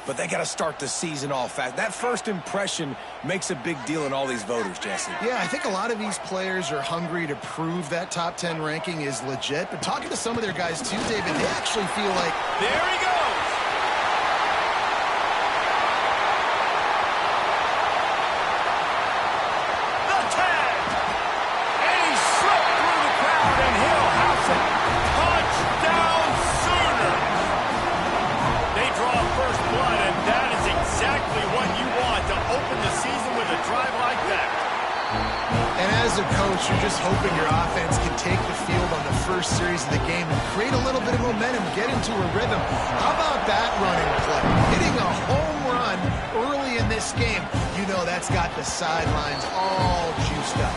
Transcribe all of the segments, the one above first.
but they got to start the season off fast. That first impression makes a big deal in all these voters, Jesse. Yeah, I think a lot of these players are hungry to prove that top 10 ranking is legit, but talking to some of their guys too, David, they actually feel like... There he goes! The tag! And he slipped through the crowd, and he'll house it. Touchdown Sooners! They draw first blood, and that is exactly what you want to open the season with a drive like that. And as a coach, you're just hoping your offense can take the field on the first series of the game and create a little bit of momentum, get into a rhythm. How about that running play? Hitting a home run early in this game. You know that's got the sidelines all juiced up.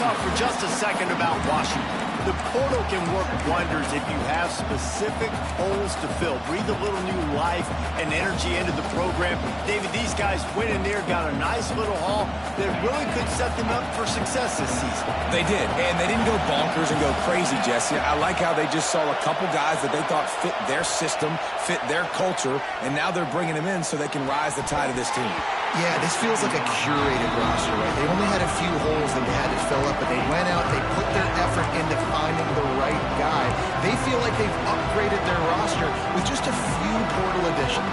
For just a second about Washington. The portal can work wonders if you have specific holes to fill. Breathe a little new life and energy into the program. David, these guys went in there, got a nice little haul that really could set them up for success this season. They did, and they didn't go bonkers and go crazy, Jesse. I like how they just saw a couple guys that they thought fit their system, fit their culture, and now they're bringing them in so they can rise the tide of this team. Yeah, this feels like a curated roster, right? They only had a few holes that they had to fill up, but they went out, they put their effort into finding the right guy. They feel like they've upgraded their roster with just a few portal additions.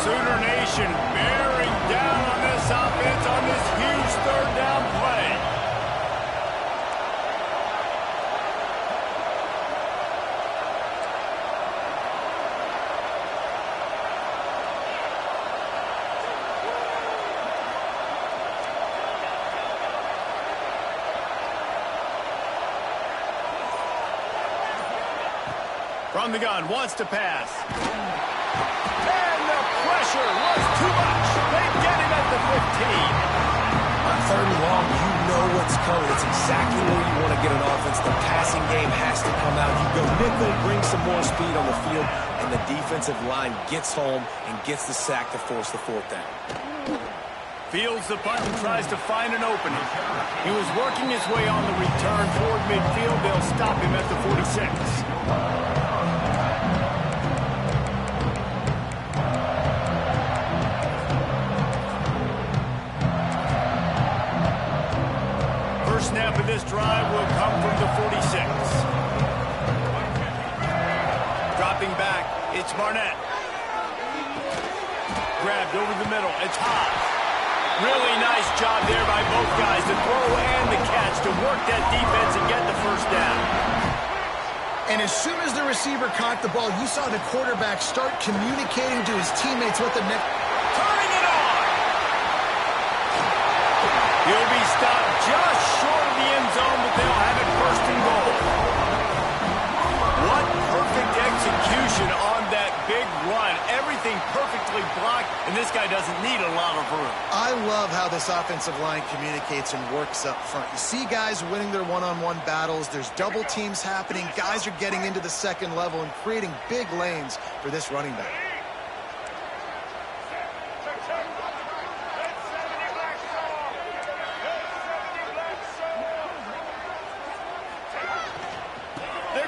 Sooner Nation bearing down on this offense on this huge third down play. From the gun, wants to pass. And the pressure was too much. They get him at the 15. On third and long, you know what's coming. It's exactly where you want to get an offense. The passing game has to come out. You go nickel, bring some more speed on the field, and the defensive line gets home and gets the sack to force the fourth down. Fields the punt and tries to find an opening. He was working his way on the return toward midfield. They'll stop him at the 46. Snap of this drive will come from the 46. Dropping back, it's Barnett. Grabbed over the middle, it's Haas. Really nice job there by both guys, the throw and the catch to work that defense and get the first down. And as soon as the receiver caught the ball, you saw the quarterback start communicating to his teammates what the next... Turning it on! He'll be stopped just short of the end zone, but they'll have it first and goal. What perfect execution on that big run. Everything perfectly blocked, and this guy doesn't need a lot of room. I love how this offensive line communicates and works up front. You see guys winning their one-on-one battles. There's double teams happening. Guys are getting into the second level and creating big lanes for this running back.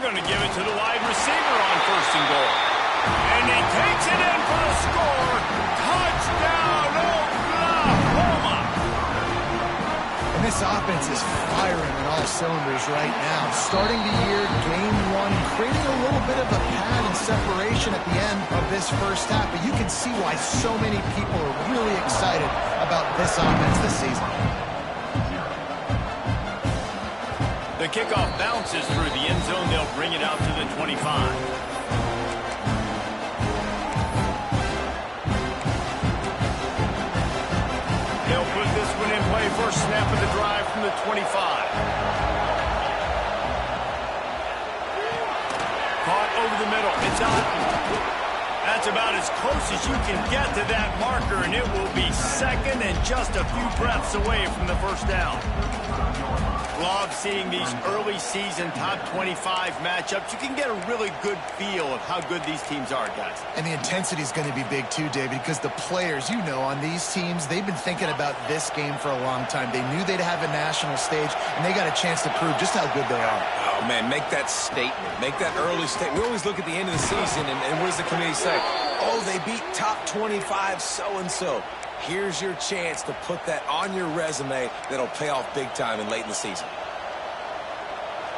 Going to give it to the wide receiver on first and goal. And he takes it in for the score. Touchdown, Oklahoma! And this offense is firing on all cylinders right now. Starting the year, game one, creating a little bit of a pad and separation at the end of this first half. But you can see why so many people are really excited about this offense this season. The kickoff bounces through the end zone. They'll bring it out to the 25. first snap of the drive from the 25. Caught over the middle. It's out. That's about as close as you can get to that marker, and it will be second and just a few breaths away from the first down. Love seeing these early season top 25 matchups. You can get a really good feel of how good these teams are, guys. And the intensity is going to be big too, David, because the players, you know, on these teams, they've been thinking about this game for a long time. They knew they'd have a national stage, and they got a chance to prove just how good they are. Oh, man, make that statement. Make that early statement. We always look at the end of the season, and what does the committee say? Oh, they beat top 25 so-and-so. Here's your chance to put that on your resume that'll pay off big time and late in the season.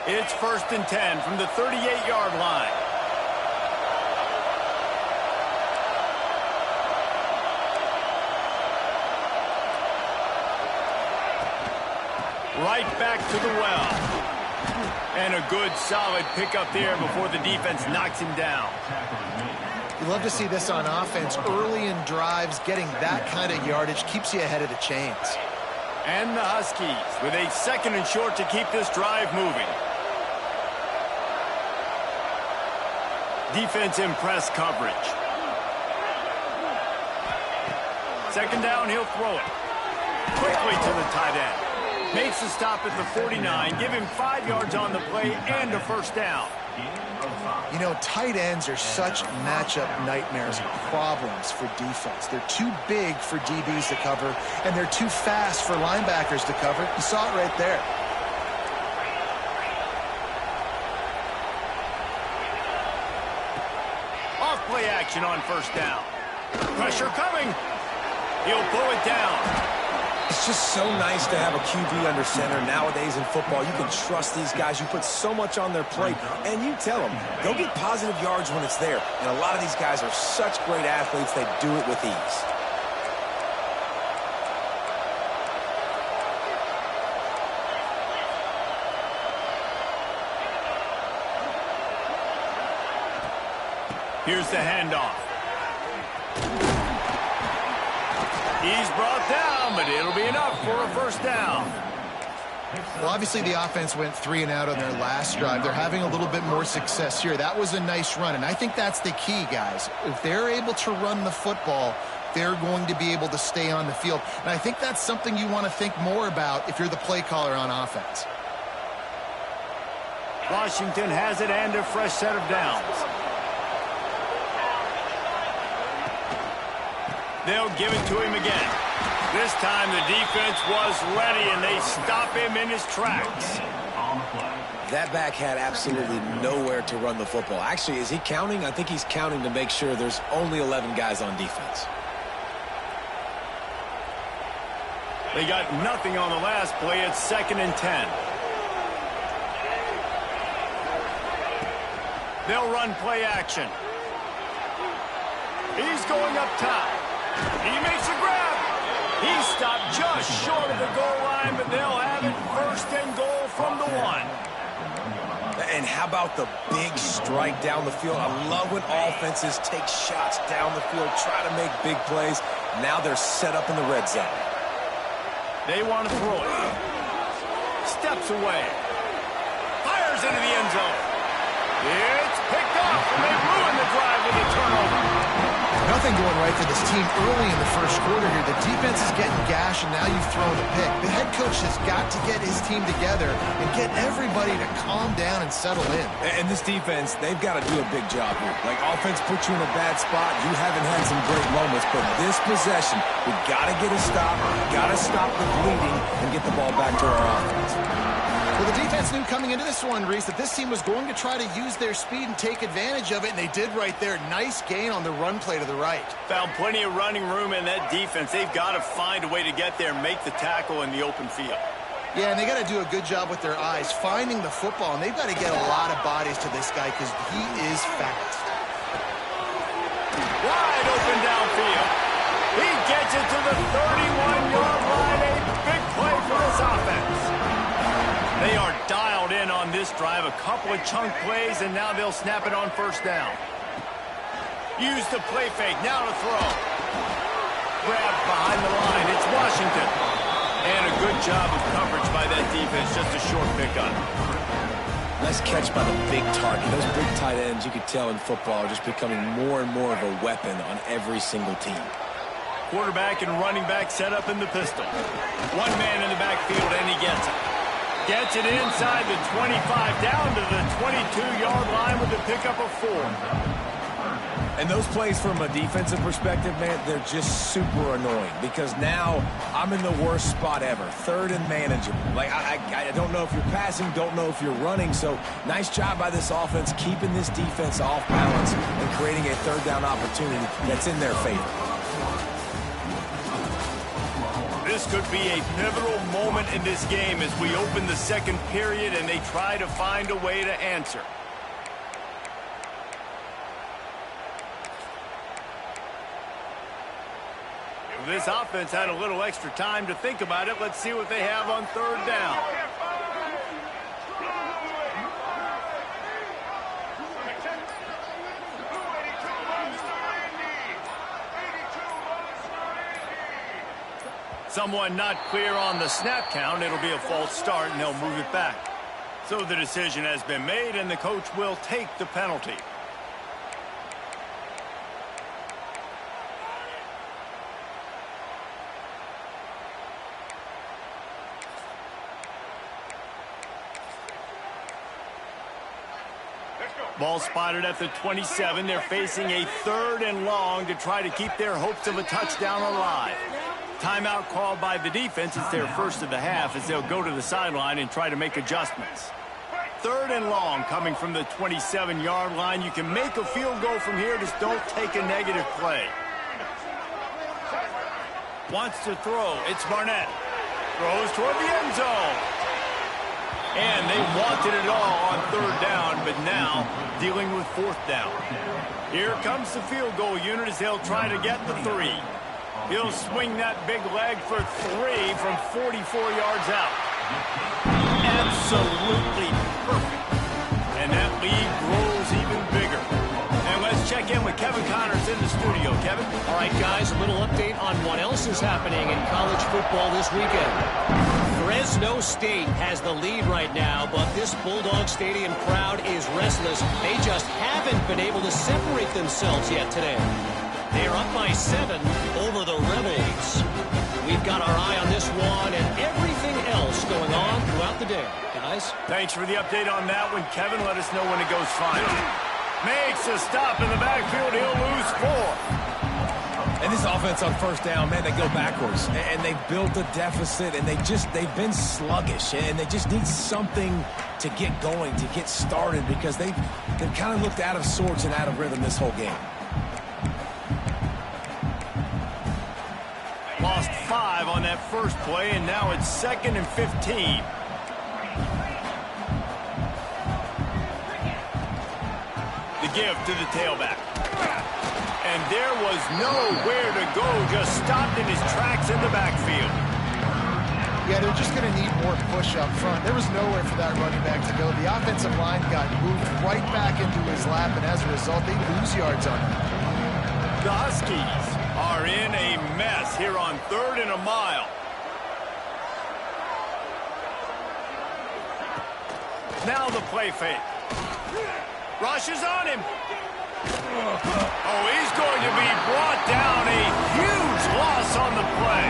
It's 1st and 10 from the 38-yard line. Right back to the well. And a good, solid pickup there before the defense knocks him down. You love to see this on offense. Early in drives, getting that kind of yardage keeps you ahead of the chains. And the Huskies with a 2nd and short to keep this drive moving. Defense in press coverage. 2nd down, he'll throw it. Quickly to the tight end. Makes the stop at the 49. Give him 5 yards on the play and a first down. You know, tight ends are such matchup nightmares and problems for defense. They're too big for DBs to cover, and they're too fast for linebackers to cover. You saw it right there. Off-play action on 1st down. Pressure coming. He'll pull it down. It's just so nice to have a QB under center. Nowadays in football, you can trust these guys. You put so much on their plate, and you tell them, go get positive yards when it's there. And a lot of these guys are such great athletes, they do it with ease. Here's the handoff. He's brought down, but it'll be enough for a first down. Well, obviously the offense went 3 and out on their last drive. They're having a little bit more success here. That was a nice run, and I think that's the key, guys. If they're able to run the football, they're going to be able to stay on the field. And I think that's something you want to think more about if you're the play caller on offense. Washington has it and a fresh set of downs. They'll give it to him again. This time the defense was ready, and they stop him in his tracks. That back had absolutely nowhere to run the football. Actually, is he counting? I think he's counting to make sure there's only 11 guys on defense. They got nothing on the last play. It's 2nd and 10. They'll run play action. He's going up top. He makes a grab. He stopped just short of the goal line, but they'll have it 1st and goal from the 1. And how about the big strike down the field? I love when offenses take shots down the field, try to make big plays. Now they're set up in the red zone. They want to throw it. Steps away. Fires into the end zone. It's picked off, and they ruin the drive with a turnover. Nothing going right for this team early in the first quarter here. The defense is getting gashed, and now you've thrown a pick. The head coach has got to get his team together and get everybody to calm down and settle in. And this defense, they've got to do a big job here. Like, offense puts you in a bad spot. You haven't had some great moments, but this possession, we got to get a stop, got to stop the bleeding, and get the ball back to our offense. Well, the defense knew coming into this one, Reese, that this team was going to try to use their speed and take advantage of it, and they did right there. Nice gain on the run play to the right. Found plenty of running room in that defense. They've got to find a way to get there and make the tackle in the open field. Yeah, and they got to do a good job with their eyes, finding the football, and they've got to get a lot of bodies to this guy because he is fast. Wide open downfield. He gets it to the 31-yard line. A big play for this offense. They are dialed in on this drive. A couple of chunk plays, and now they'll snap it on 1st down. Use the play fake. Now to throw. Grab behind the line. It's Washington. And a Good job of coverage by that defense. Just a short pickup. Nice catch by the big target. Those big tight ends, you could tell in football, are just becoming more and more of a weapon on every single team. Quarterback and running back set up in the pistol. One man in the backfield, and he gets it. Gets it inside the 25, down to the 22-yard line with the pickup of 4. And those plays from a defensive perspective, man, they're just super annoying because now I'm in the worst spot ever. Third and manageable. Like, I don't know if you're passing, don't know if you're running. So nice job by this offense keeping this defense off balance and creating a third down opportunity that's in their favor. This could be a pivotal moment in this game as we open the second period and they try to find a way to answer. If this offense had a little extra time to think about it, let's see what they have on third down. Someone not clear on the snap count. It'll be a false start, and they'll move it back. So the decision has been made, and the coach will take the penalty. Ball spotted at the 27. They're facing a third and long to try to keep their hopes of a touchdown alive. Timeout called by the defense. It's their first of the half as they'll go to the sideline and try to make adjustments. Third and long coming from the 27-yard line. You can make a field goal from here. Just don't take a negative play. Wants to throw. It's Barnett. Throws toward the end zone. And they wanted it all on third down, but now dealing with fourth down. Here comes the field goal unit as they'll try to get the 3. He'll swing that big leg for 3 from 44 yards out. Absolutely perfect. And that lead grows even bigger. And let's check in with Kevin Connors in the studio. Kevin? All right, guys, a little update on what else is happening in college football this weekend. Fresno State has the lead right now, but this Bulldog Stadium crowd is restless. They just haven't been able to separate themselves yet today. They are up by 7 over the Rebels. We've got our eye on this one and everything else going on throughout the day. Guys? Thanks for the update on that one, Kevin. Let us know when it goes final. Makes a stop in the backfield. He'll lose 4. And this offense on first down, man, they go backwards. And they've built a deficit, and they've been sluggish. And they just need something to get going, to get started, because they've kind of looked out of sorts and out of rhythm this whole game. Lost 5 on that first play, and now it's 2nd and 15. The give to the tailback. And there was nowhere to go, just stopped in his tracks in the backfield. Yeah, they're just going to need more push up front. There was nowhere for that running back to go. The offensive line got moved right back into his lap, and as a result, they lose yards on him. The Huskies are in a mess here on 3rd and a mile. Now the play fake. Rush is on him. Oh, he's going to be brought down. A huge loss on the play.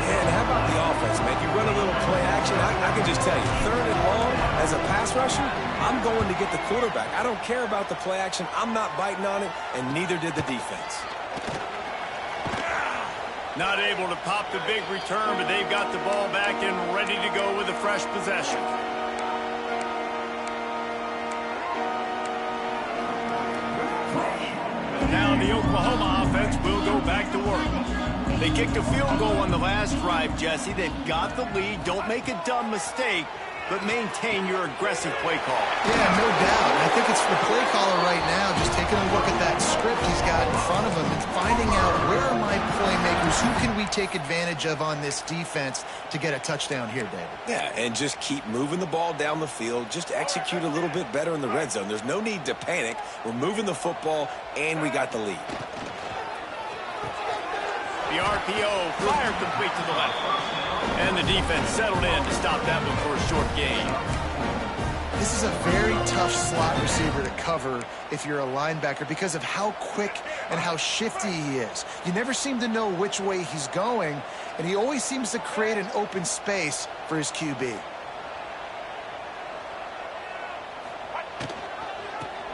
And how about the offense, man? You run a little play action. I can just tell you, 3rd and long, as a pass rusher, I'm going to get the quarterback. I don't care about the play action. I'm not biting on it, and neither did the defense. Not able to pop the big return, but they've got the ball back and ready to go with a fresh possession. Now the Oklahoma offense will go back to work. They kicked a field goal on the last drive, Jesse. They've got the lead. Don't make a dumb mistake, but maintain your aggressive play call. Yeah, no doubt. I think it's the play caller right now just taking a look at that script he's got in front of him and finding out where are my playmakers, who can we take advantage of on this defense to get a touchdown here, David. Yeah, and just keep moving the ball down the field. Just execute a little bit better in the red zone. There's no need to panic. We're moving the football, and we got the lead. The RPO, fire complete to the left. And the defense settled in to stop that one for a short gain. This is a very tough slot receiver to cover if you're a linebacker because of how quick and how shifty he is. You never seem to know which way he's going, and he always seems to create an open space for his QB.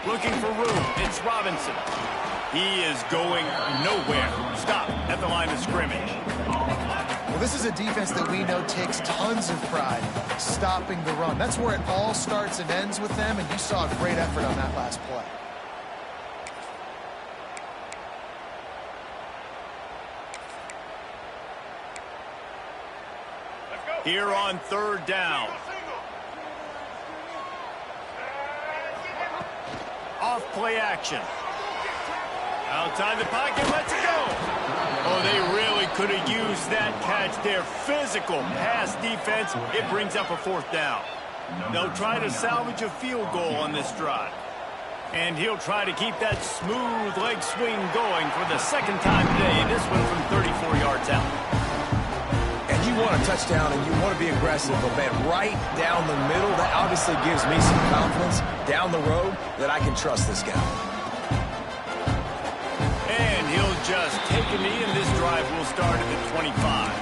Looking for room, it's Robinson. He is going nowhere. Stop at the line of scrimmage. Well, this is a defense that we know takes tons of pride stopping the run. That's where it all starts and ends with them, and you saw a great effort on that last play. Here on third down. Off play action. Outside the pocket, let's go. Oh, they really could have used that catch there. Physical pass defense. It brings up a fourth down. They'll try to salvage a field goal on this drive. And he'll try to keep that smooth leg swing going for the second time today. This one from 34 yards out. And you want a touchdown and you want to be aggressive, but man, right down the middle, that obviously gives me some confidence down the road that I can trust this guy. And he'll just take a knee, and this drive will start at the 25.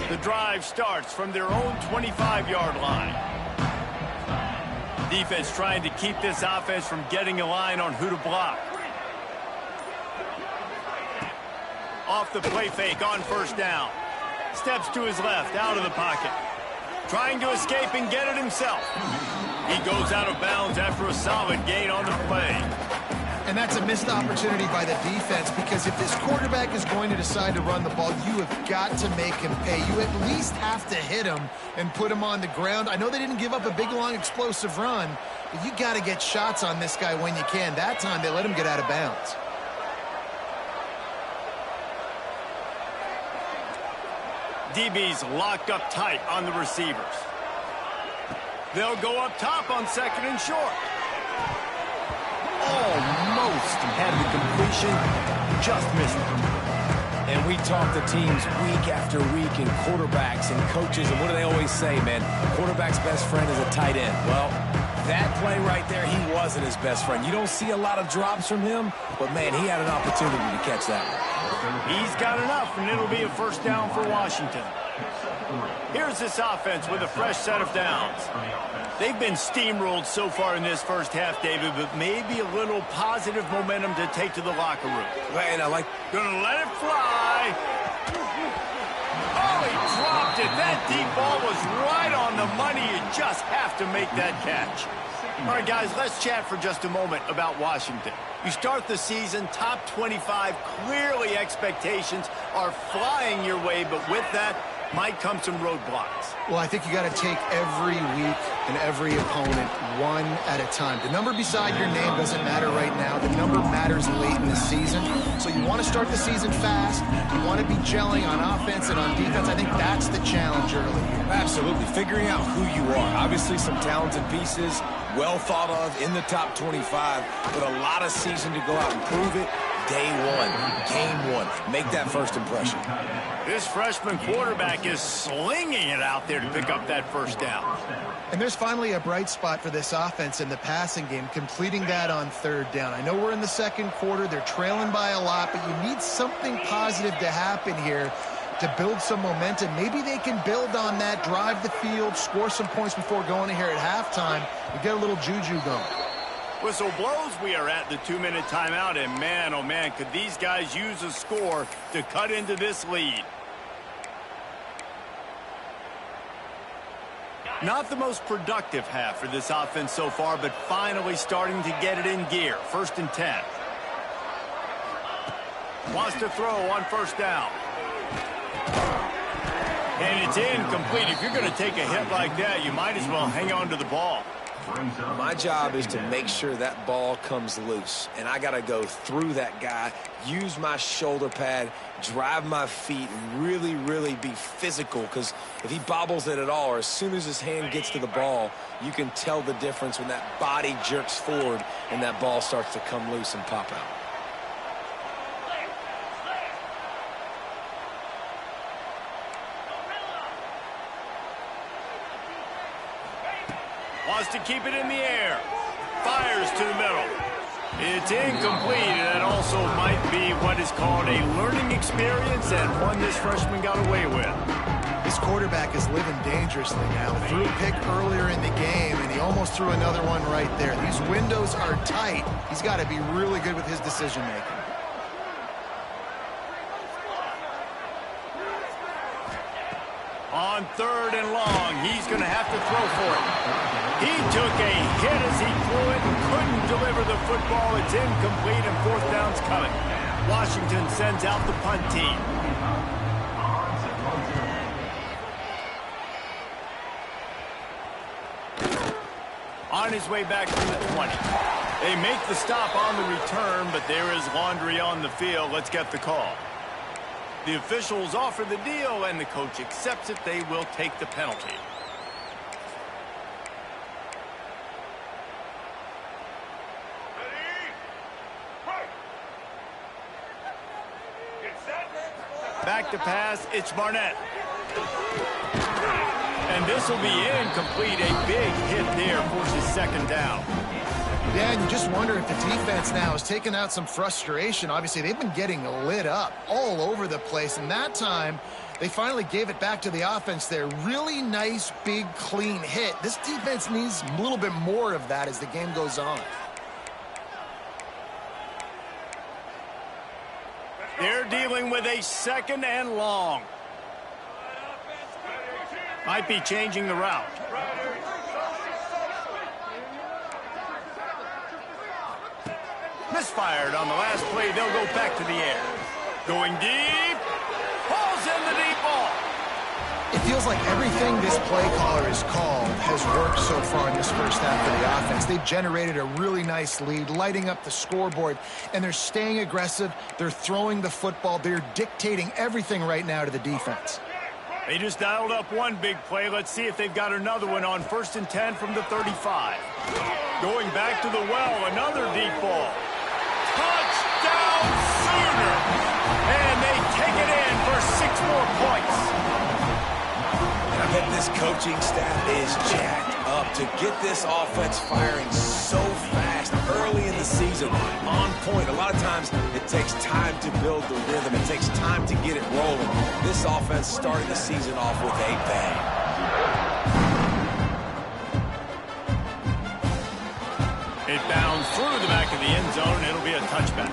The drive starts from their own 25-yard line. Defense trying to keep this offense from getting a line on who to block. Off the play fake on first down. Steps to his left, out of the pocket. Trying to escape and get it himself. He goes out of bounds after a solid gain on the play. And that's a missed opportunity by the defense, because if this quarterback is going to decide to run the ball, you have got to make him pay. You at least have to hit him and put him on the ground. I know they didn't give up a big, long, explosive run, but you got to get shots on this guy when you can. That time, they let him get out of bounds. DB's locked up tight on the receivers. They'll go up top on second and short. Almost had the completion, just missed it. And we talk to teams week after week, and quarterbacks and coaches, and what do they always say, man? Quarterback's best friend is a tight end. Well, that play right there, he wasn't his best friend. You don't see a lot of drops from him, but man, he had an opportunity to catch that one. He's got enough, and it'll be a first down for Washington. Here's this offense with a fresh set of downs. They've been steamrolled so far in this first half, David, but maybe a little positive momentum to take to the locker room. And I like... Gonna let it fly. Oh, he dropped it. That deep ball was right on the money. You just have to make that catch. All right, guys, let's chat for just a moment about Washington. You start the season top 25. Clearly, expectations are flying your way, but with that might come some roadblocks. Well, I think you got to take every week and every opponent one at a time. The number beside your name doesn't matter right now. The number matters late in the season. So you want to start the season fast. You want to be gelling on offense and on defense. I think that's the challenge early. Absolutely. Figuring out who you are. Obviously, some talented pieces, well thought of in the top 25, but a lot of season to go out and prove it. Day one, game one. Make that first impression. This freshman quarterback is slinging it out there to pick up that first down. And there's finally a bright spot for this offense in the passing game, completing that on third down. I know we're in the second quarter. They're trailing by a lot, but you need something positive to happen here to build some momentum. Maybe they can build on that, drive the field, score some points before going here at halftime, and get a little juju going. Whistle blows. We are at the 2-minute timeout, and man, oh man, could these guys use a score to cut into this lead. Not the most productive half for this offense so far, but finally starting to get it in gear. 1st and 10. Wants to throw on first down. And it's incomplete. If you're going to take a hit like that, you might as well hang on to the ball. My job is to make sure that ball comes loose, and I got to go through that guy, use my shoulder pad, drive my feet, and really, really be physical, because if he bobbles it at all, or as soon as his hand gets to the ball, you can tell the difference when that body jerks forward and that ball starts to come loose and pop out. Wants to keep it in the air. Fires to the middle. It's incomplete, and that also might be what is called a learning experience and one this freshman got away with. This quarterback is living dangerously now. Threw a pick earlier in the game, and he almost threw another one right there. These windows are tight. He's got to be really good with his decision-making. On 3rd and long, he's going to have to throw for it. He took a hit as he threw it and couldn't deliver the football. It's incomplete, and 4th down's coming. Washington sends out the punt team. On his way back from the 20. They make the stop on the return, but there is laundry on the field. Let's get the call. The officials offer the deal, and the coach accepts it. They will take the penalty. Back to pass, it's Barnett. And this will be incomplete. A big hit there forces 2nd down. Yeah, and you just wonder if the defense now is taking out some frustration. Obviously, they've been getting lit up all over the place, and that time they finally gave it back to the offense there. Really nice, big, clean hit. This defense needs a little bit more of that as the game goes on. They're dealing with a 2nd and long. Might be changing the route. Misfired on the last play. They'll go back to the air. Going deep. Pulls in the deep ball. It feels like everything this play caller has called has worked so far in this first half of the offense. They've generated a really nice lead, lighting up the scoreboard, and they're staying aggressive. They're throwing the football. They're dictating everything right now to the defense. They just dialed up one big play. Let's see if they've got another one on 1st and 10 from the 35. Going back to the well, another deep ball. Touchdown Sooner! And they take it in for 6 more points. And I bet this coaching staff is jacked up to get this offense firing so fast early in the season, on point. A lot of times it takes time to build the rhythm. It takes time to get it rolling. This offense started the season off with a bang. It bounds through the back of the end zone. It'll be a touchback.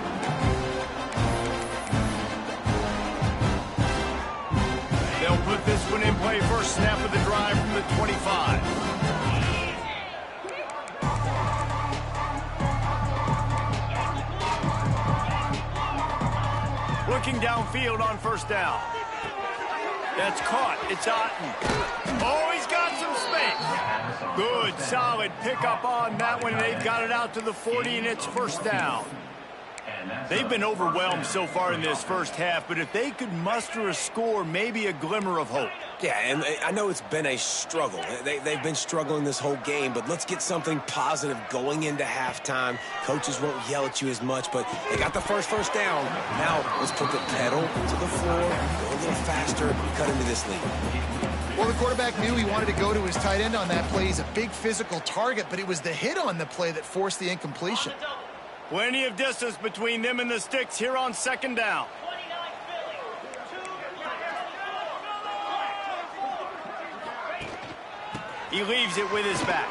They'll put this one in play. First snap of the drive from the 25. Looking downfield on 1st down. That's caught. It's Otten. Oh, he's got some space. Good, solid pickup on that one. They've got it out to the 40, and it's 1st down. They've been overwhelmed so far in this first half, but if they could muster a score, maybe a glimmer of hope. Yeah, and I know it's been a struggle. They've been struggling this whole game, but let's get something positive going into halftime. Coaches won't yell at you as much, but they got the first down. Now let's put the pedal to the floor, go a little faster, cut into this lead. Well, the quarterback knew he wanted to go to his tight end on that play. He's a big physical target, but it was the hit on the play that forced the incompletion. Plenty of distance between them and the sticks here on 2nd down. He leaves it with his back.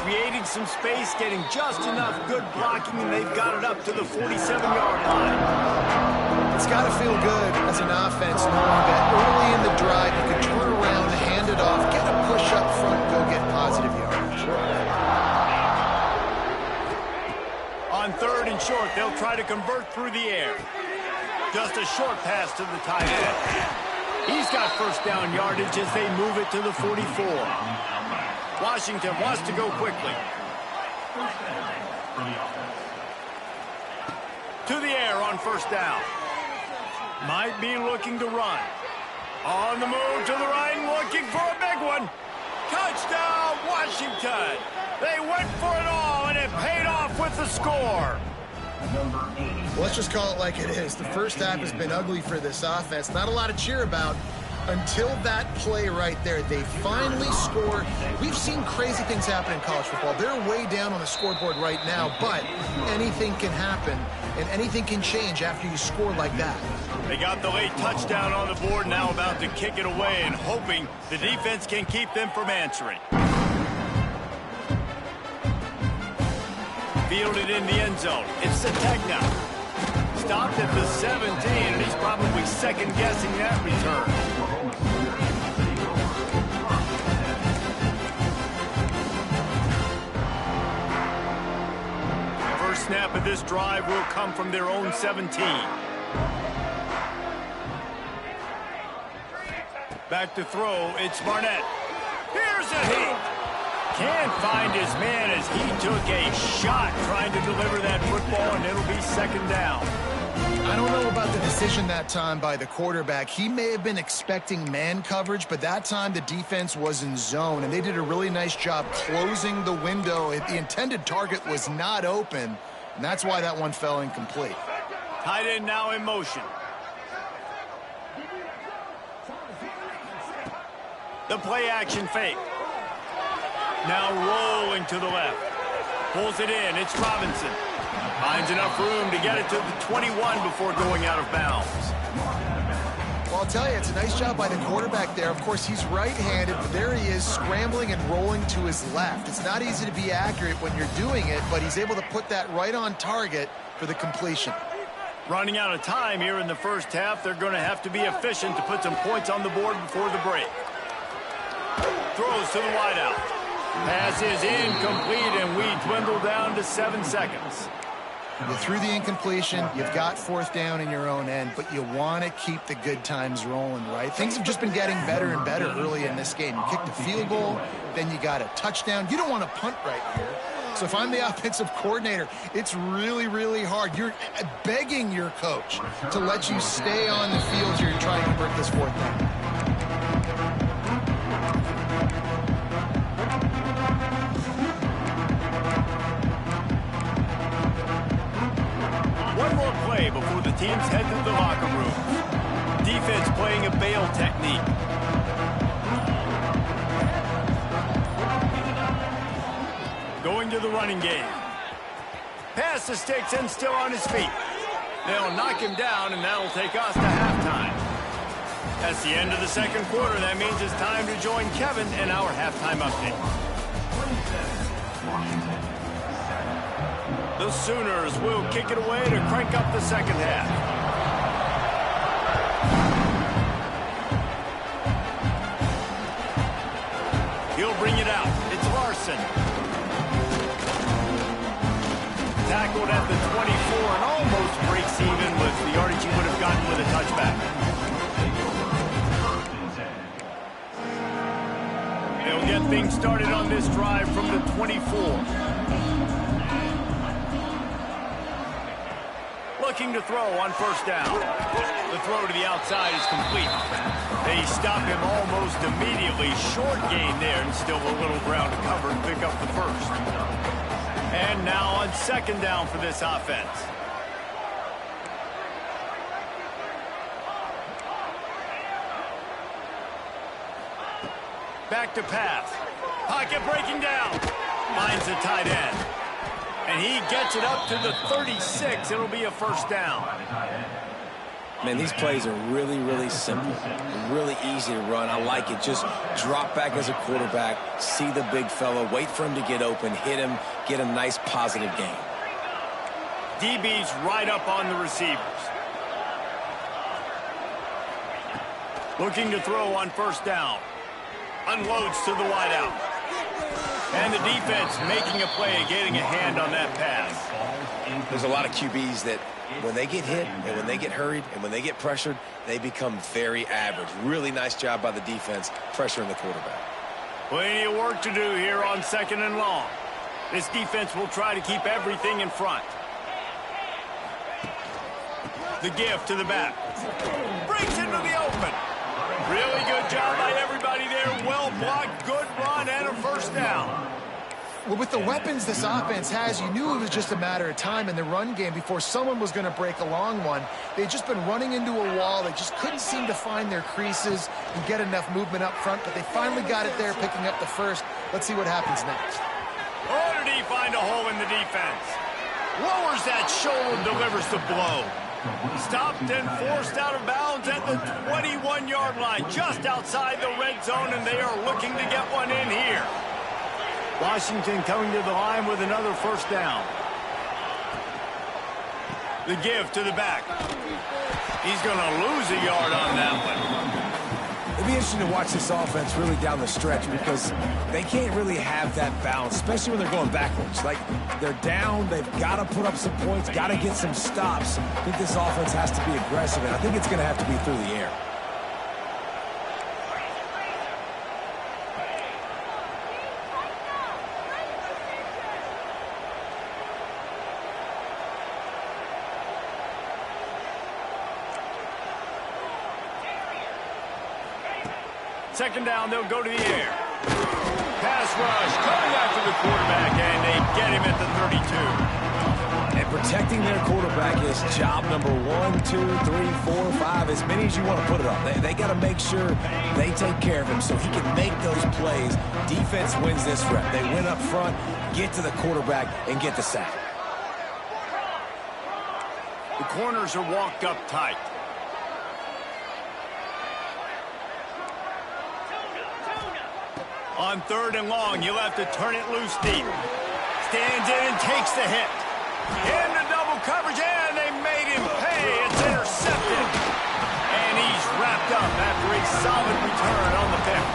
Creating some space, getting just enough good blocking, and they've got it up to the 47-yard line. It's got to feel good as an offense knowing that early in the drive you can turn around, hand it off, get a push up front, go get positive yardage. On 3rd and short, they'll try to convert through the air. Just a short pass to the tight end. He's got 1st down yardage as they move it to the 44. Washington wants to go quickly. To the air on first down. Might be looking to run. On the move to the right, looking for a big one. Touchdown, Washington. They went for it all, and it paid off with the score. Let's just call it like it is. The first half has been ugly for this offense. Not a lot to cheer about until that play right there. They finally score. We've seen crazy things happen in college football. They're way down on the scoreboard right now, but anything can happen, and anything can change after you score like that. They got the late touchdown on the board, now about to kick it away and hoping the defense can keep them from answering. Fielded in the end zone. It's the tech now. Stopped at the 17, and he's probably second-guessing that return. First snap of this drive will come from their own 17. Back to throw, it's Barnett. Here's a hit. Can't find his man as he took a shot trying to deliver that football, and it'll be second down. I don't know about the decision that time by the quarterback. He may have been expecting man coverage, but that time the defense was in zone, and they did a really nice job closing the window. The intended target was not open, and that's why that one fell incomplete. Tight end now in motion. The play action fake. Now rolling to the left. Pulls it in. It's Robinson. Finds enough room to get it to the 21 before going out of bounds. Well, I'll tell you, it's a nice job by the quarterback there. Of course, he's right-handed, but there he is scrambling and rolling to his left. It's not easy to be accurate when you're doing it, but he's able to put that right on target for the completion. Running out of time here in the first half. They're going to have to be efficient to put some points on the board before the break. Throws to the wideout. Pass is incomplete, and we dwindle down to 7 seconds. You threw the incompletion. You've got fourth down in your own end, but you want to keep the good times rolling, right? Things have just been getting better and better early in this game. You kicked a field goal, then you got a touchdown. You don't want to punt right here. So if I'm the offensive coordinator, it's really, really hard. You're begging your coach to let you stay on the field here and try to convert this fourth down. One more play before the teams head to the locker room. Defense playing a bail technique. Going to the running game. Pass the sticks and still on his feet. They'll knock him down, and that'll take us to halftime. That's the end of the second quarter. That means it's time to join Kevin in our halftime update. The Sooners will kick it away to crank up the second half. He'll bring it out. It's Larson. Tackled at the 24 and almost breaks even with the yardage he would have gotten with a touchback. They'll get things started on this drive from the 24. Looking to throw on first down. The throw to the outside is complete. They stop him almost immediately. Short gain there, and still a little ground to cover and pick up the first. And now on second down for this offense. Back to pass. Pocket breaking down. Finds the tight end. And he gets it up to the 36. It'll be a first down. Man, these plays are really, really simple. Really easy to run. I like it. Just drop back as a quarterback, see the big fella, wait for him to get open, hit him, get a nice positive gain. DB's right up on the receivers. Looking to throw on first down. Unloads to the wideout. And the defense making a play, getting a hand on that pass. There's a lot of QBs that when they get hit and when they get hurried and when they get pressured, they become very average. Really nice job by the defense pressuring the quarterback. Plenty of work to do here on 2nd and long. This defense will try to keep everything in front. The give to the back. Breaks into the open. Really good job by everybody there. Well blocked, good run, and a first down. Well, with the weapons this offense has, you knew it was just a matter of time in the run game before someone was going to break a long one. They'd just been running into a wall. They just couldn't seem to find their creases and get enough movement up front, but they finally got it there, picking up the first. Let's see what happens next. Oh, did he find a hole in the defense? Lowers that shoulder, delivers the blow. Stopped and forced out of bounds at the 21-yard line, just outside the red zone, and they are looking to get one in here. Washington coming to the line with another first down. The give to the back. He's going to lose a yard on that one. It'll be interesting to watch this offense really down the stretch because they can't really have that balance, especially when they're going backwards. Like, they're down, they've got to put up some points, got to get some stops. I think this offense has to be aggressive, and I think it's going to have to be through the air. Second down, they'll go to the air. Pass rush, coming after the quarterback, and they get him at the 32. And protecting their quarterback is job number 1, 2, 3, 4, 5, as many as you want to put it on. They got to make sure they take care of him so he can make those plays. Defense wins this rep. They win up front, get to the quarterback, and get the sack. The corners are walked up tight. On 3rd and long, you'll have to turn it loose deep. Stands in and takes the hit. Into double coverage, and they made him pay. It's intercepted. And he's wrapped up after a solid return on the pick.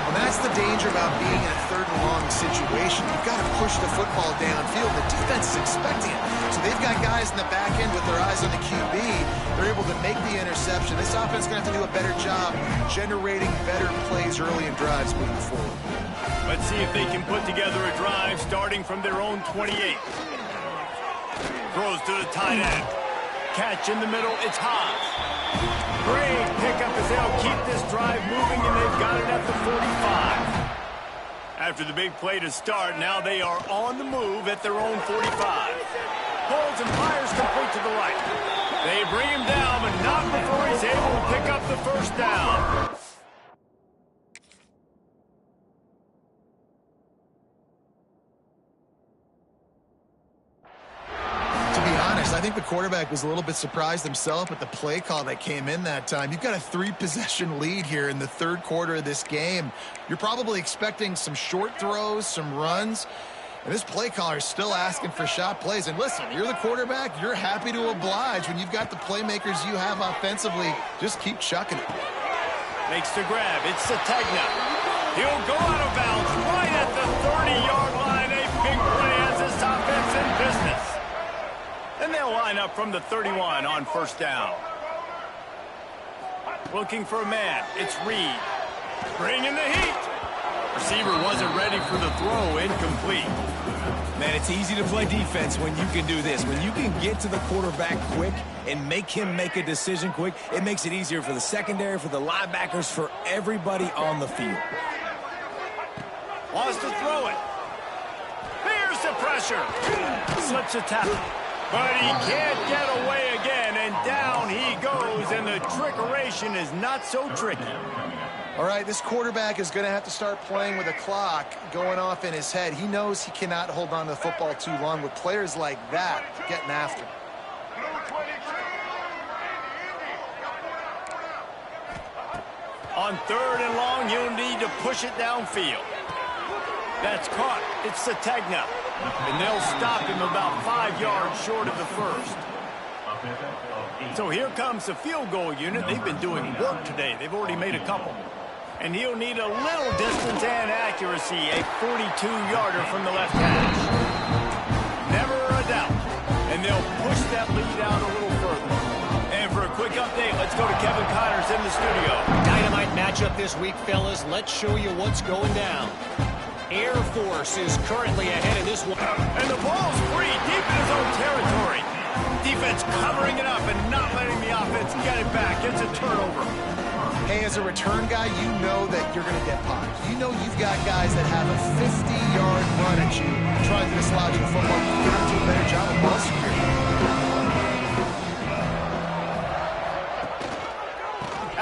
Well, that's the danger about being in a 3rd and long situation. You've got to push the football downfield. The defense is expecting it. So they've got guys in the back end with their eyes on the QB. They're able to make the interception. This offense is going to have to do a better job generating better plays early in drives moving forward. Let's see if they can put together a drive starting from their own 28. Throws to the tight end. Catch in the middle, it's Haas. Great pickup as they'll keep this drive moving, and they've got it at the 45. After the big play to start, now they are on the move at their own 45. Holds and fires complete to the right. They bring him down, but not before he's able to pick up the first down. I think the quarterback was a little bit surprised himself with the play call that came in that time. You've got a 3-possession lead here in the 3rd quarter of this game. You're probably expecting some short throws, some runs. And this play caller is still asking for shot plays. And listen, you're the quarterback. You're happy to oblige when you've got the playmakers you have offensively. Just keep chucking it. Makes the grab. It's Sategna. He'll go out of bounds right at the 30-yard line. A big play as this offense in business. And they'll line up from the 31 on first down. Looking for a man. It's Reed. Bringing the heat. Receiver wasn't ready for the throw. Incomplete. Man, it's easy to play defense when you can do this. When you can get to the quarterback quick and make him make a decision quick, it makes it easier for the secondary, for the linebackers, for everybody on the field. Wants to throw it. Here's the pressure. Slips a tackle. But he can't get away again, and down he goes, and the trickeration is not so tricky. All right, this quarterback is going to have to start playing with a clock going off in his head. He knows he cannot hold on to the football too long with players like that getting after him. On 3rd and long, you'll need to push it downfield. That's caught. It's Sategna. And they'll stop him about 5 yards short of the first. So here comes the field goal unit. They've been doing work today. They've already made a couple. And he'll need a little distance and accuracy. A 42-yarder from the left hash. Never a doubt. And they'll push that lead out a little further. And for a quick update, let's go to Kevin Connors in the studio. Dynamite matchup this week, fellas. Let's show you what's going down. Air Force is currently ahead in this one. And the ball's free deep in his own territory. Defense covering it up and not letting the offense get it back. It's a turnover. Hey, as a return guy, you know that you're going to get popped. You know you've got guys that have a 50-yard run at you trying to dislodge the football. You have to do a better job of ball security.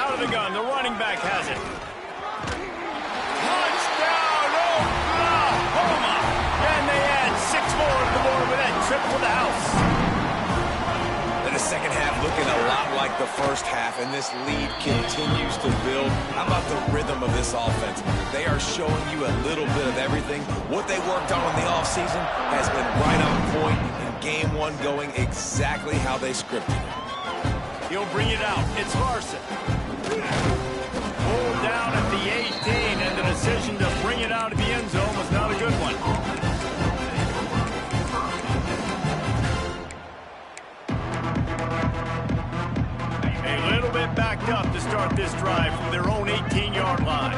Out of the gun, the running back has it. Touchdown, Oklahoma! And they add 6 more to the board with that trip for the house. The second half looking a lot like the first half, and this lead continues to build. How about the rhythm of this offense? They are showing you a little bit of everything. What they worked on in the offseason has been right on point, and game one going exactly how they scripted it. He'll bring it out. It's Larson. Pulled down at the 18, and the decision to bring it out of the end zone was not a good one. A little bit backed up to start this drive from their own 18-yard line.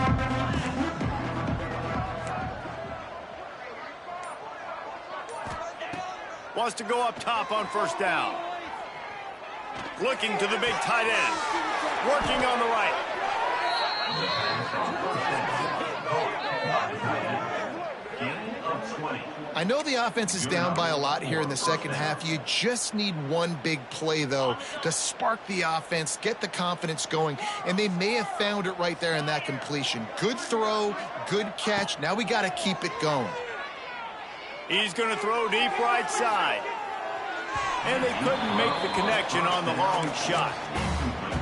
Wants to go up top on first down. Looking to the big tight end. Working on the right. I know the offense is down by a lot here in the second half. You just need one big play, though, to spark the offense, get the confidence going, and they may have found it right there in that completion. Good throw, good catch. Now we got to keep it going. He's going to throw deep right side. And they couldn't make the connection on the long shot.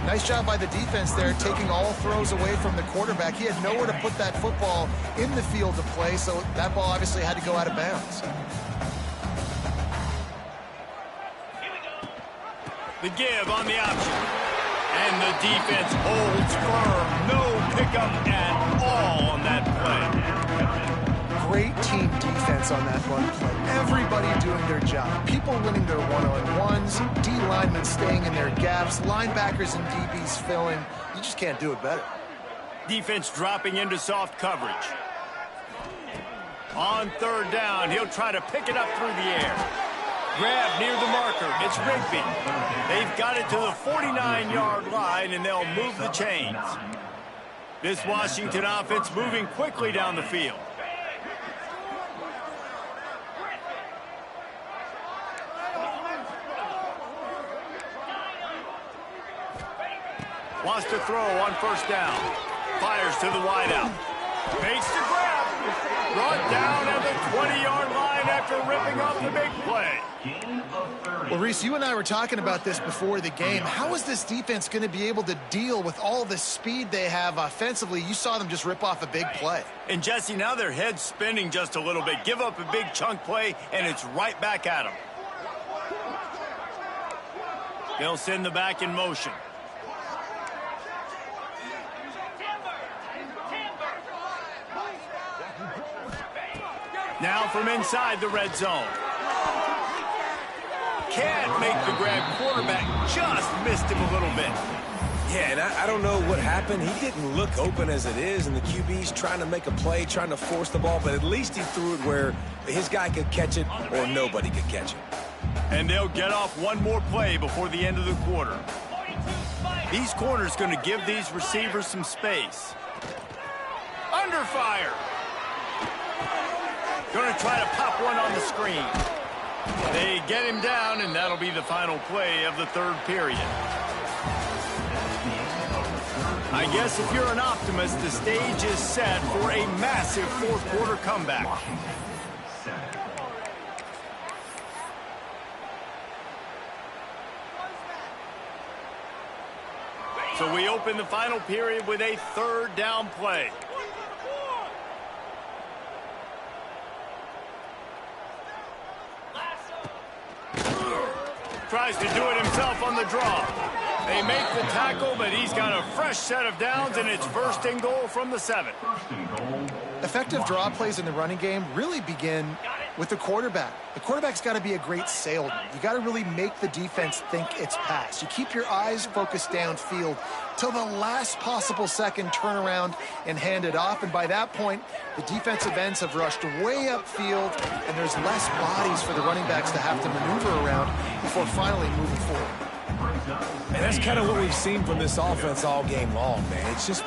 Nice job by the defense there, taking all throws away from the quarterback. He had nowhere to put that football in the field to play, so that ball obviously had to go out of bounds. The give on the option. And the defense holds firm. No pickup at all on that play. Great team defense on that run play. Everybody doing their job. People winning their one-on-ones, D linemen staying in their gaps, linebackers and DBs filling. You just can't do it better. Defense dropping into soft coverage. On third down, he'll try to pick it up through the air. Grab near the marker. It's Rigby. They've got it to the 49-yard line, and they'll move the chains. This Washington offense moving quickly down the field. Wants to throw on first down. Fires to the wideout. Makes the grab. Brought down at the 20-yard line after ripping off the big play. Well, Reese, you and I were talking about this before the game. How is this defense going to be able to deal with all the speed they have offensively? You saw them just rip off a big play. And, Jesse, now their head's spinning just a little bit. Give up a big chunk play, and it's right back at them. They'll send the back in motion. Now from inside the red zone. Can't make the grab. Quarterback just missed him a little bit. Yeah, and I don't know what happened. He didn't look open as it is, and the QB's trying to make a play, trying to force the ball, but at least he threw it where his guy could catch it or nobody could catch it. And they'll get off one more play before the end of the quarter. These corners going to give these receivers some space. Under fire. Going to try to pop one on the screen. They get him down, and that'll be the final play of the third period. I guess if you're an optimist, the stage is set for a massive fourth-quarter comeback. So we open the final period with a third down play. Tries to do it himself on the draw. They make the tackle, but he's got a fresh set of downs, and it's first and goal from the 7. Effective draw plays in the running game really begin with the quarterback. The quarterback's got to be a great salesman. You got to really make the defense think it's pass. You keep your eyes focused downfield till the last possible second, turn around and hand it off. And by that point, the defensive ends have rushed way upfield, and there's less bodies for the running backs to have to maneuver around before finally moving forward. And that's kind of what we've seen from this offense all game long, man. It's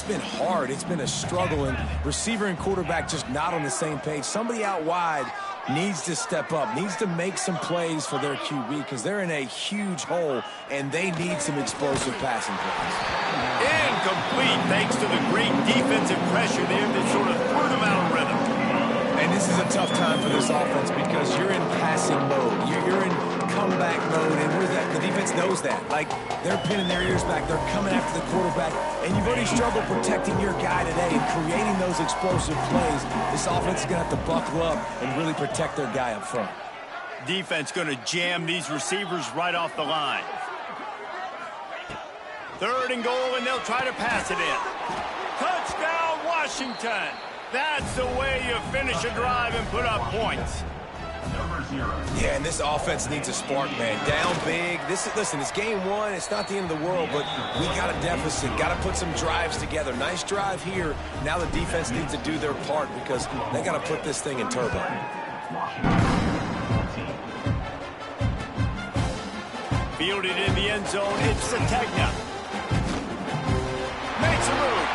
been hard. It's been a struggle, and receiver and quarterback just not on the same page. Somebody out wide needs to step up, needs to make some plays for their QB because they're in a huge hole, and they need some explosive passing plays. Incomplete thanks to the great defensive pressure there that sort of threw them out of rhythm. And this is a tough time for this offense because you're in passing mode. You're in comeback mode, and the defense knows that. Like, they're pinning their ears back. They're coming after the quarterback, and you've already struggled protecting your guy today and creating those explosive plays. This offense is going to have to buckle up and really protect their guy up front. Defense going to jam these receivers right off the line. 3rd and goal, and they'll try to pass it in. Touchdown, Washington! That's the way you finish a drive and put up points. Yeah, and this offense needs a spark, man. Down big. Listen, it's game 1. It's not the end of the world, but we got a deficit. Got to put some drives together. Nice drive here. Now the defense needs to do their part because they got to put this thing in turbo. Fielded in the end zone. It's Ncaa. Makes a move.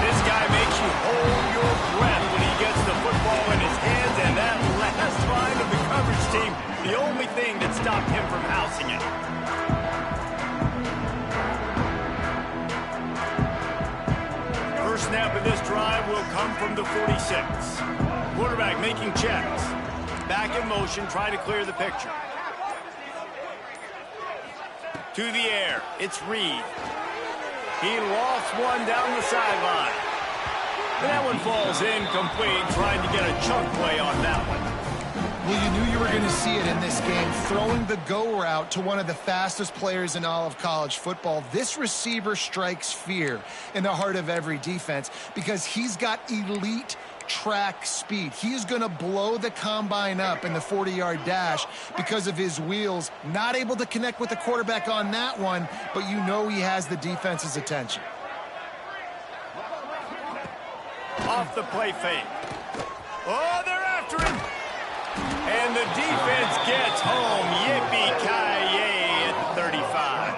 This guy makes you hold your breath when he gets the football in his hands, and that last line of the coverage team, the only thing that stopped him from housing it. First snap of this drive will come from the 46. Quarterback making checks. Back in motion, trying to clear the picture. To the air, it's Reed. He lost one down the sideline. And that one falls incomplete, trying to get a chunk play on that one. Well, you knew you were going to see it in this game, throwing the go route to one of the fastest players in all of college football. This receiver strikes fear in the heart of every defense because he's got elite track speed. He is going to blow the combine up in the 40-yard dash because of his wheels. Not able to connect with the quarterback on that one, but you know he has the defense's attention. Off the play fake. Oh, they're after him. And the defense gets home. Yippee-ki-yay at 35.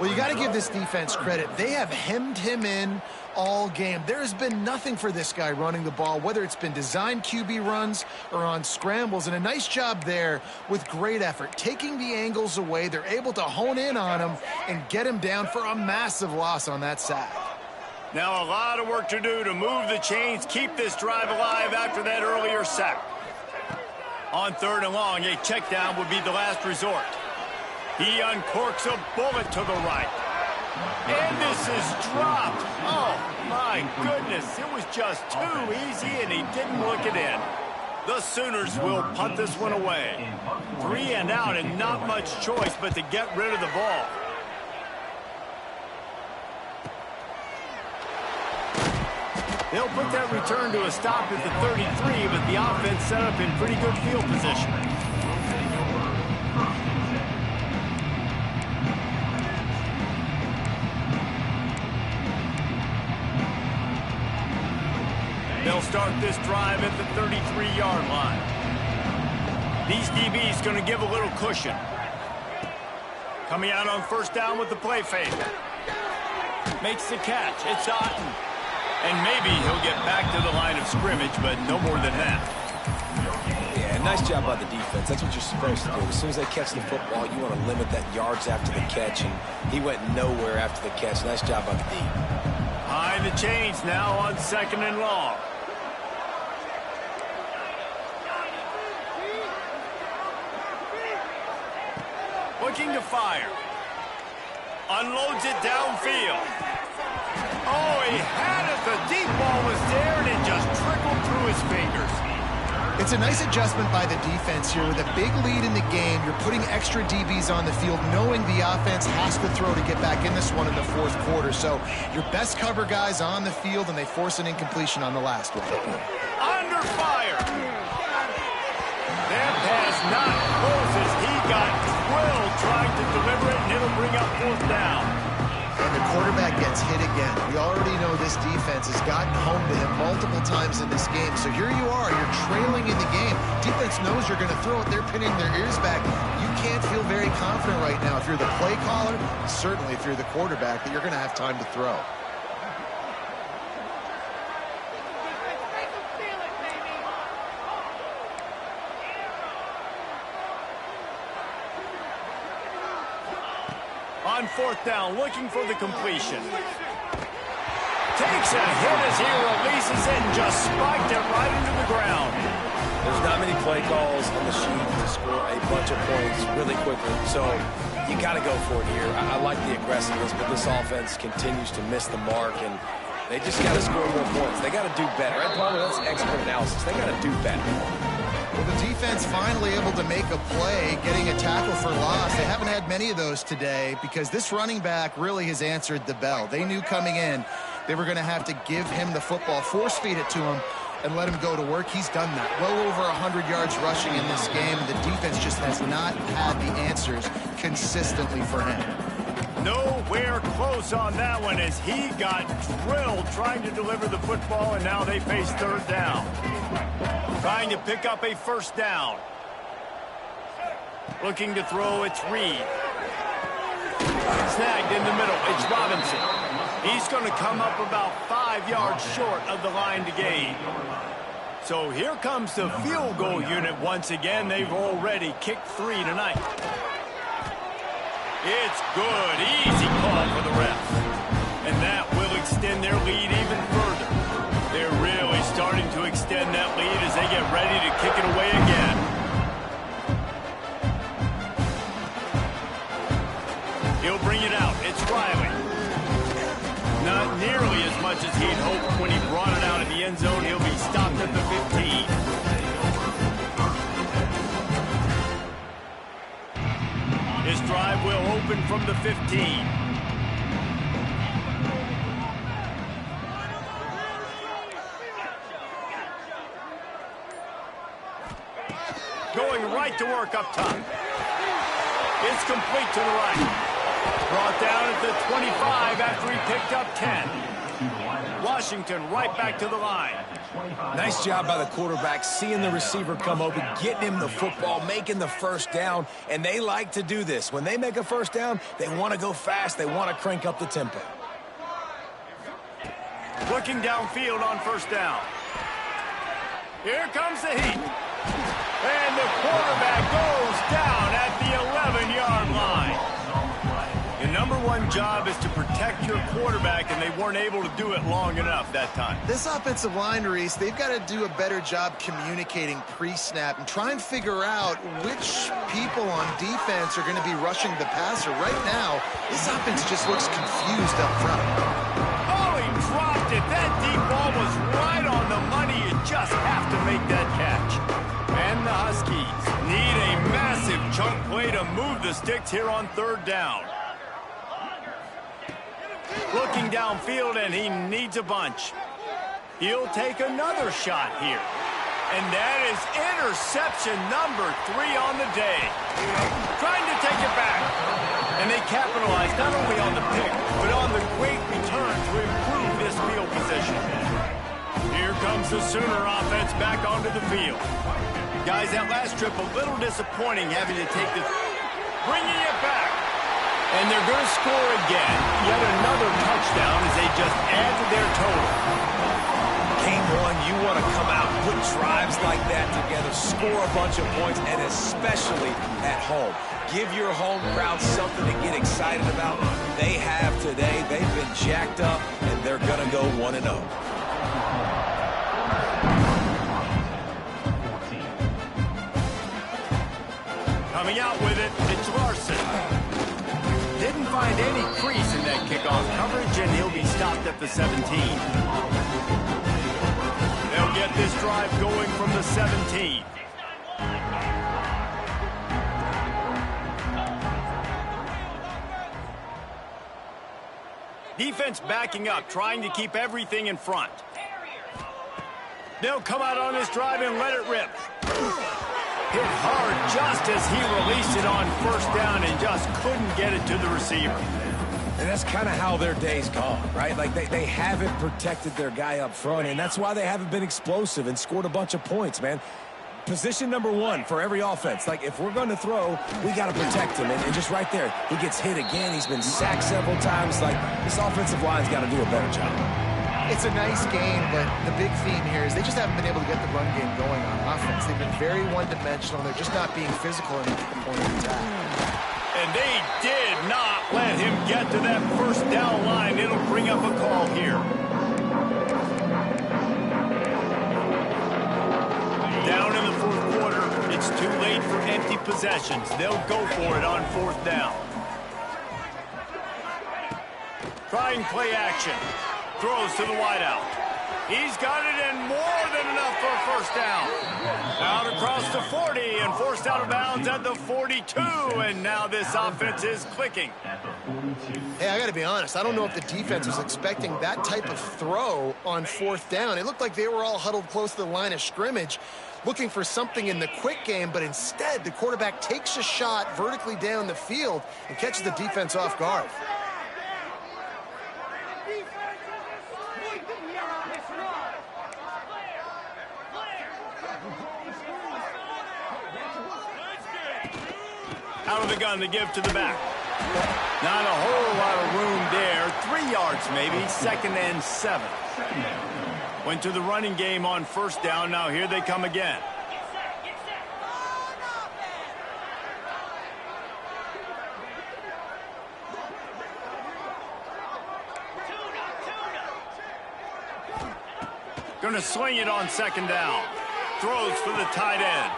Well, you got to give this defense credit. They have hemmed him in all game. There has been nothing for this guy running the ball, whether it's been designed QB runs or on scrambles, and a nice job there with great effort. Taking the angles away, they're able to hone in on him and get him down for a massive loss on that sack. Now a lot of work to do to move the chains, keep this drive alive after that earlier sack. On 3rd and long, a check down would be the last resort. He uncorks a bullet to the right. And this is dropped. Oh, my goodness. It was just too easy, and he didn't look it in. The Sooners will punt this one away. 3 and out, and not much choice but to get rid of the ball. They'll put that return to a stop at the 33, but the offense set up in pretty good field position. They'll start this drive at the 33-yard line. These DBs going to give a little cushion. Coming out on 1st down with the play fake. Makes the catch. It's Otten. And maybe he'll get back to the line of scrimmage, but no more than that. Yeah, nice job by the defense. That's what you're supposed to do. As soon as they catch the football, you want to limit that yards after the catch, and he went nowhere after the catch. Nice job by the D. High the chains now on 2nd and long. Looking to fire. Unloads it downfield. Oh, he had it. The deep ball was there, and it just trickled through his fingers. It's a nice adjustment by the defense here. With a big lead in the game, you're putting extra DBs on the field, knowing the offense has to throw to get back in this one in the 4th quarter. So your best cover guys on the field, and they force an incompletion on the last one. this defense has gotten home to him multiple times in this game. So here you are, you're trailing in the game. Defense knows you're going to throw it. They're pinning their ears back. You can't feel very confident right now if you're the play caller, certainly if you're the quarterback, that you're going to have time to throw. On fourth down, looking for the completion. Takes a hit as he releases it and just spiked it right into the ground. There's not many play calls on the sheet to score a bunch of points really quickly, so you got to go for it here. I like the aggressiveness, but this offense continues to miss the mark, and they just got to score more points. They got to do better. Right, Palmer? That's expert analysis. They got to do better. Well, the defense finally able to make a play, getting a tackle for loss. They haven't had many of those today because this running back really has answered the bell. They knew coming in they were going to have to give him the football, force feed it to him, and let him go to work. He's done that. Well over 100 yards rushing in this game. The defense just has not had the answers consistently for him. Nowhere close on that one as he got drilled trying to deliver the football, and now they face third down. Trying to pick up a first down. Looking to throw, it's Reed. Snagged in the middle, it's Robinson. He's going to come up about 5 yards short of the line to gain. So here comes the field goal unit once again. They've already kicked 3 tonight. It's good. Easy call for the ref. And that will extend their lead even further. They're really starting to extend that lead as they get ready to kick it away again. He'll bring it out. It's Riley. Not nearly as much as he'd hoped when he brought it out in the end zone. He'll be stopped at the 15. This drive will open from the 15. Going right to work up top. It's complete to the right. Brought down at the 25 after he picked up 10. Washington right back to the line. Nice job by the quarterback, seeing the receiver come open, getting him the football, making the first down, and they like to do this. When they make a first down, they want to go fast. They want to crank up the tempo. Looking downfield on first down. Here comes the heat. And the quarterback goes down at the 11-yard line. The number one job is to protect your quarterback, and they weren't able to do it long enough that time. This offensive line, Reese, they've got to do a better job communicating pre-snap and try and figure out which people on defense are going to be rushing the passer. Right now, this offense just looks confused up front. Oh, he dropped it. That deep ball was right on the money. You just have to make that catch. And the Huskies need a massive chunk play to move the sticks here on third down. Looking downfield, and he needs a bunch. He'll take another shot here. And that is interception number 3 on the day. Trying to take it back. And they capitalize not only on the pick, but on the great return to improve this field position. Here comes the Sooner offense back onto the field. Guys, that last trip a little disappointing having to take this. Bringing it back. And they're going to score again. Yet another touchdown as they just add to their total. Game one, you want to come out, put drives like that together, score a bunch of points, and especially at home. Give your home crowd something to get excited about. They have today. They've been jacked up, and they're going to go 1-0. Coming out with it, it's Larson. Didn't find any crease in that kickoff coverage, and he'll be stopped at the 17. They'll get this drive going from the 17. Defense backing up, trying to keep everything in front. They'll come out on this drive and let it rip. Hit hard just as he released it on first down and just couldn't get it to the receiver. And that's kind of how their day's gone, right? Like, they haven't protected their guy up front, and that's why they haven't been explosive and scored a bunch of points, man. Position number one for every offense. Like, if we're going to throw, we got to protect him. And just right there, he gets hit again. He's been sacked several times. Like, this offensive line's got to do a better job. It's a nice game, but the big theme here is they just haven't been able to get the run game going on offense. They've been very one-dimensional. They're just not being physical enough at the point of attack. And they did not let him get to that first down line. It'll bring up a call here. Down in the fourth quarter, it's too late for empty possessions. They'll go for it on fourth down. Trying play action. Throws to the wideout. He's got it in more than enough for a first down. Out across the 40 and forced out of bounds at the 42. And now this offense is clicking. Hey, I got to be honest. I don't know if the defense was expecting that type of throw on fourth down. It looked like they were all huddled close to the line of scrimmage, looking for something in the quick game, but instead the quarterback takes a shot vertically down the field and catches the defense off guard. Out of the gun to give to the back. Not a whole lot of room there. 3 yards maybe. 2nd and 7. Went to the running game on first down. Now here they come again. Going to swing it on 2nd down. Throws for the tight end.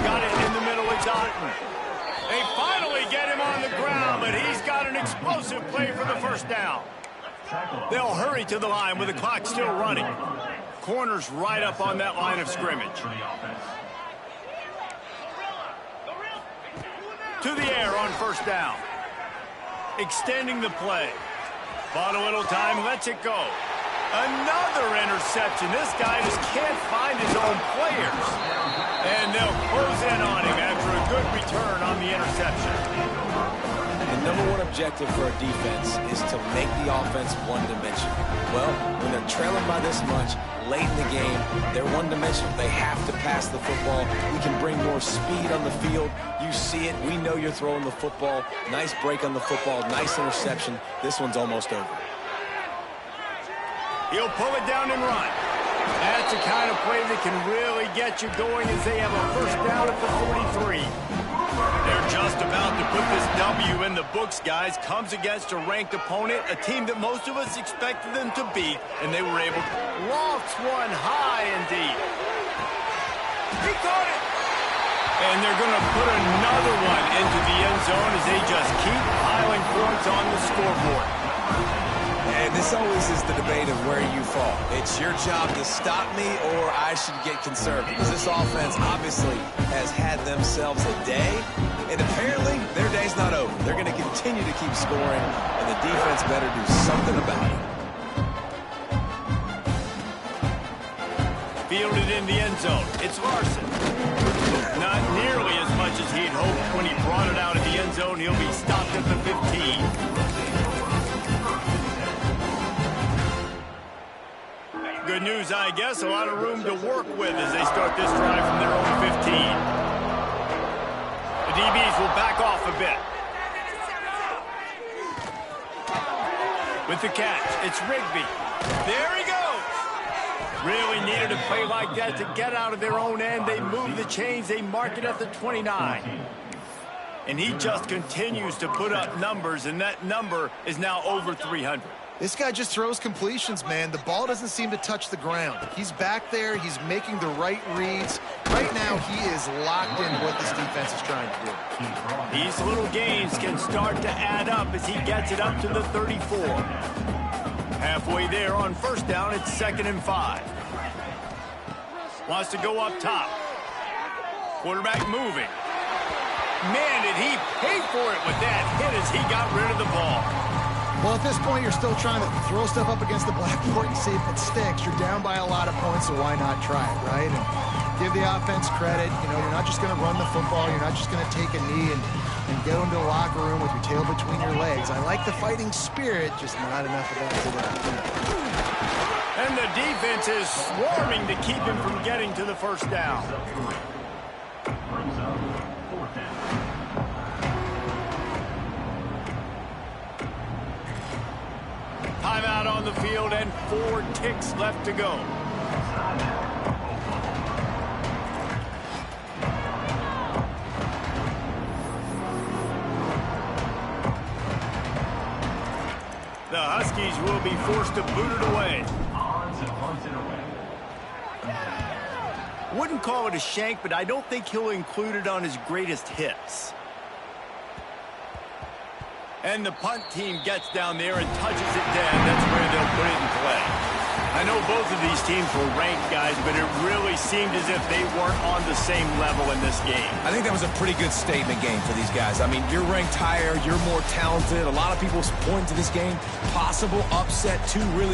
Got it in the middle of Dalton. They finally get him on the ground, but he's got an explosive play for the first down. They'll hurry to the line with the clock still running. Corners right up on that line of scrimmage. To the air on first down. Extending the play. Bought a little time, lets it go. Another interception. This guy just can't find his own players. And they'll close in on him after a good return on the interception. The number one objective for a defense is to make the offense one-dimensional. Well, when they're trailing by this much, late in the game, they're one-dimensional. They have to pass the football. We can bring more speed on the field. You see it. We know you're throwing the football. Nice break on the football. Nice interception. This one's almost over. He'll pull it down and run. That's the kind of play that can really get you going as they have a first down at the 43. They're just about to put this W in the books, guys. Comes against a ranked opponent, a team that most of us expected them to beat, and they were able to loft one high and deep. He caught it! And they're going to put another one into the end zone as they just keep piling points on the scoreboard. And this always is the debate of where you fall. It's your job to stop me or I should get conservative. Because this offense obviously has had themselves a day. And apparently their day's not over. They're going to continue to keep scoring. And the defense better do something about it. Fielded in the end zone. It's Larson. Not nearly as much as he'd hoped when he brought it out of the end zone. He'll be stopped at the 15. Good news, I guess. A lot of room to work with as they start this drive from their own 15. The DBs will back off a bit. With the catch, it's Rigby. There he goes. Really needed a play like that to get out of their own end. They move the chains. They mark it at the 29. And he just continues to put up numbers, and that number is now over 300. This guy just throws completions, man. The ball doesn't seem to touch the ground. He's back there. He's making the right reads. Right now, he is locked in what this defense is trying to do. These little gains can start to add up as he gets it up to the 34. Halfway there on first down, it's 2nd and 5. Wants to go up top. Quarterback moving. Man, did he pay for it with that hit as he got rid of the ball. Well, at this point, you're still trying to throw stuff up against the blackboard and see if it sticks. You're down by a lot of points, so why not try it, right? And give the offense credit. You know, you're not just going to run the football. You're not just going to take a knee and go into the locker room with your tail between your legs. I like the fighting spirit, just not enough of that today. And the defense is swarming to keep him from getting to the first down. Timeout on the field and 4 ticks left to go. The Huskies will be forced to boot it away. Wouldn't call it a shank, but I don't think he'll include it on his greatest hits. And the punt team gets down there and touches it dead. That's where they'll put it in play. I know both of these teams were ranked, guys, but it really seemed as if they weren't on the same level in this game. I think that was a pretty good statement game for these guys. I mean, you're ranked higher, you're more talented. A lot of people point to this game, possible upset, 2 really